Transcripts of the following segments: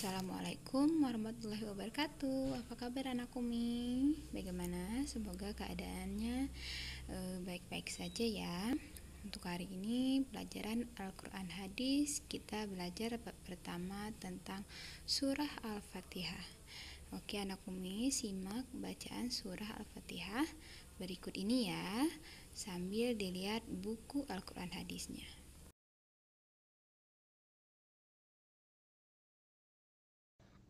Assalamualaikum warahmatullahi wabarakatuh. Apa kabar anak Umi? Bagaimana? Semoga keadaannya baik-baik saja ya. Untuk hari ini pelajaran Al-Quran Hadis, kita belajar bab pertama tentang surah Al-Fatihah. Oke anak Umi, simak bacaan surah Al-Fatihah berikut ini ya, sambil dilihat buku Al-Quran Hadisnya.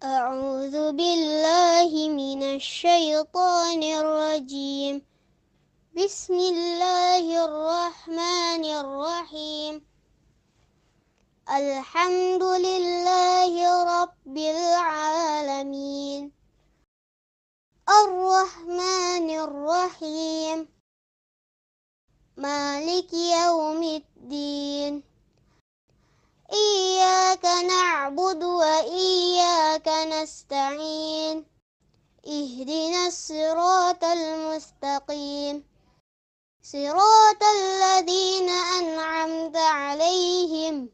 أعوذ بالله من الشيطان الرجيم بسم الله الرحمن الرحيم الحمد لله رب العالمين الرحمن الرحيم مالك يوم الدين إياك نعبد وإياك نستعين اهدنا الصراط المستقيم صراط الذين أنعمت عليهم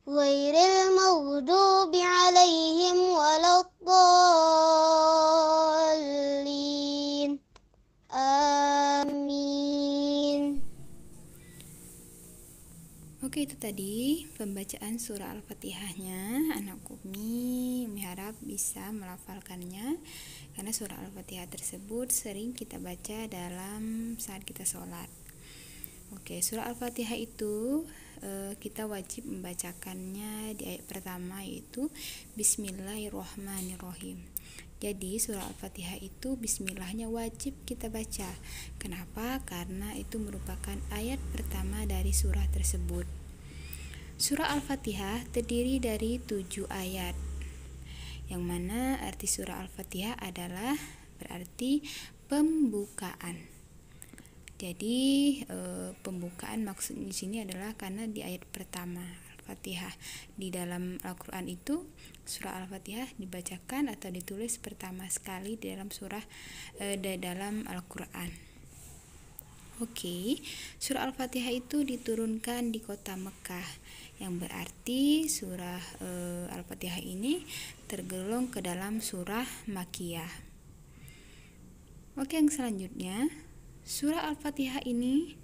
غير المغضوب عليهم ولا الضالين آمين. Oke, itu tadi pembacaan surah Al-Fatihahnya. Anak Umi harap bisa melafalkannya, karena surah Al-Fatihah tersebut sering kita baca dalam saat kita sholat. Oke, surah Al-Fatihah itu kita wajib membacakannya di ayat pertama, yaitu Bismillahirrohmanirrohim. Jadi surah Al-Fatihah itu bismillahnya wajib kita baca. Kenapa? Karena itu merupakan ayat pertama dari surah tersebut. Surah Al-Fatihah terdiri dari 7 ayat, yang mana arti surah Al-Fatihah adalah berarti pembukaan. Jadi pembukaan maksudnya di sini adalah karena di ayat pertama Al-Fatihah di dalam Al-Quran itu, surah Al-Fatihah dibacakan atau ditulis pertama sekali di dalam dalam Al-Quran. Oke, surah Al-Fatihah itu diturunkan di kota Mekah, yang berarti surah Al-Fatihah ini tergolong ke dalam surah Makkiyah. Oke, yang selanjutnya, surah Al-Fatihah ini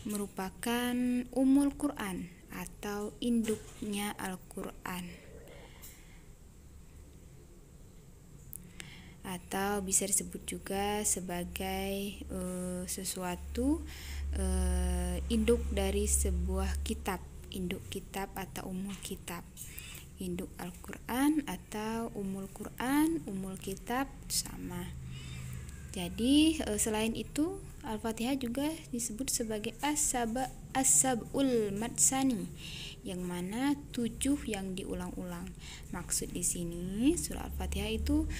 merupakan Ummul Quran atau induknya Al-Quran, atau bisa disebut juga sebagai sesuatu induk dari sebuah kitab, induk kitab atau Ummul Kitab. Induk Al-Quran atau Ummul Quran, Ummul Kitab sama. Jadi selain itu Al-Fatihah juga disebut sebagai As-Sab'ul Matsani, yang mana 7 yang diulang-ulang. Maksud di sini surah Al-Fatihah itu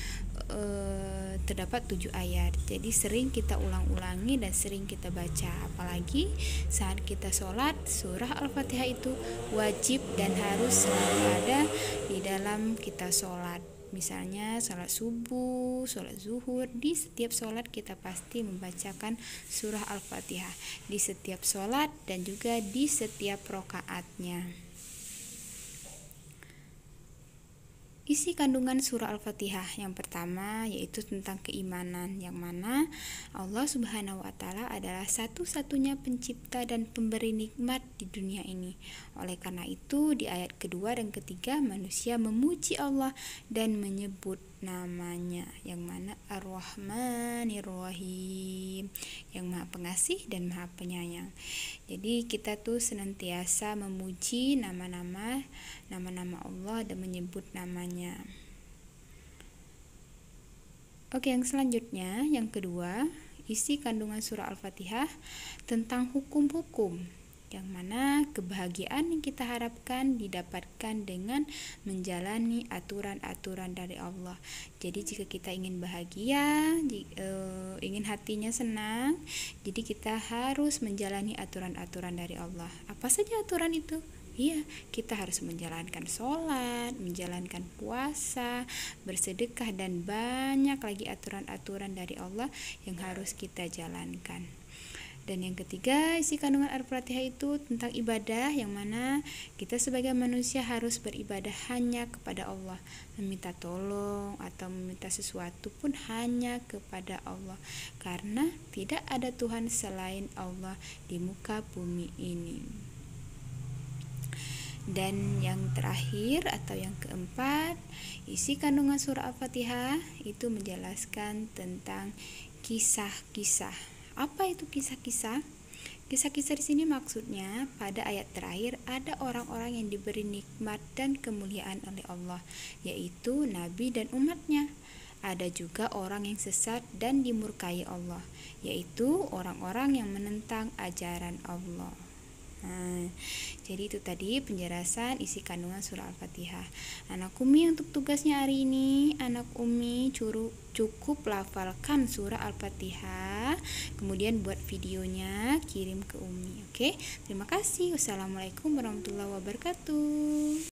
terdapat 7 ayat. Jadi sering kita ulang-ulangi dan sering kita baca. Apalagi saat kita sholat, surah Al-Fatihah itu wajib dan harus selalu ada di dalam kita sholat. Misalnya sholat subuh, sholat zuhur, di setiap sholat kita pasti membacakan surah Al-Fatihah, di setiap sholat dan juga di setiap rokaatnya. Isi kandungan surah Al-Fatihah yang pertama yaitu tentang keimanan, yang mana Allah Subhanahu wa Ta'ala adalah satu-satunya pencipta dan pemberi nikmat di dunia ini. Oleh karena itu, di ayat kedua dan ketiga manusia memuji Allah dan menyebut namanya, yang mana Ar-Rahmanir-Rahim, yang Maha Pengasih dan Maha Penyayang. Jadi kita tuh senantiasa memuji nama-nama Allah dan menyebut namanya. Oke, yang selanjutnya, yang kedua, isi kandungan surah Al-Fatihah tentang hukum-hukum, yang mana kebahagiaan yang kita harapkan didapatkan dengan menjalani aturan-aturan dari Allah. Jadi jika kita ingin bahagia, ingin hatinya senang, jadi kita harus menjalani aturan-aturan dari Allah. Apa saja aturan itu? Iya, kita harus menjalankan sholat, menjalankan puasa, bersedekah, dan banyak lagi aturan-aturan dari Allah yang harus kita jalankan. Dan yang ketiga, isi kandungan Al-Fatihah itu tentang ibadah, yang mana kita sebagai manusia harus beribadah hanya kepada Allah. Meminta tolong atau meminta sesuatu pun hanya kepada Allah, karena tidak ada Tuhan selain Allah di muka bumi ini. Dan yang terakhir atau yang keempat, isi kandungan surah Al-Fatihah itu menjelaskan tentang kisah-kisah. Apa itu kisah-kisah? Kisah-kisah di sini maksudnya pada ayat terakhir ada orang-orang yang diberi nikmat dan kemuliaan oleh Allah, yaitu nabi dan umatnya. Ada juga orang yang sesat dan dimurkai Allah, yaitu orang-orang yang menentang ajaran Allah. Jadi itu tadi penjelasan isi kandungan surah Al-Fatihah. Anak Umi, untuk tugasnya hari ini, anak Umi cukup lafalkan surah Al-Fatihah, kemudian buat videonya, kirim ke Umi. Oke, terima kasih. Wassalamualaikum warahmatullahi wabarakatuh.